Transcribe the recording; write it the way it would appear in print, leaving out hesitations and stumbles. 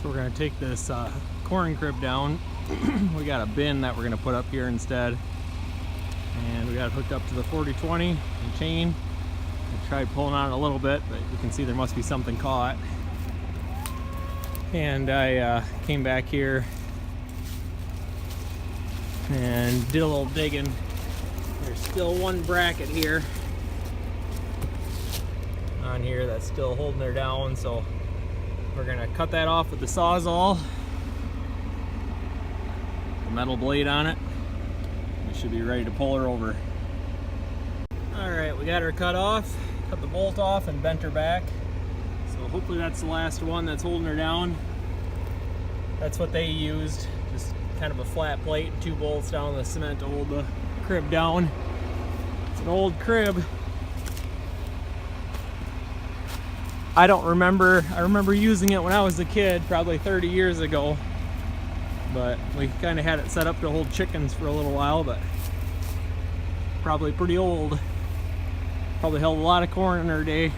So we're going to take this corn crib down. We got a bin that we're going to put up here instead. And we got it hooked up to the 40-20 and chain. I tried pulling on it a little bit, but you can see there must be something caught. And I came back here and did a little digging. There's still one bracket here on here that's still holding her down, so we're gonna cut that off with the Sawzall. The metal blade on it. We should be ready to pull her over. Alright, we got her cut off, cut the bolt off and bent her back. So hopefully that's the last one that's holding her down. That's what they used, just kind of a flat plate and 2 bolts down the cement to hold the crib down. It's an old crib. I remember using it when I was a kid, probably 30 years ago. But we kind of had it set up to hold chickens for a little while, but probably pretty old. Probably held a lot of corn in her day.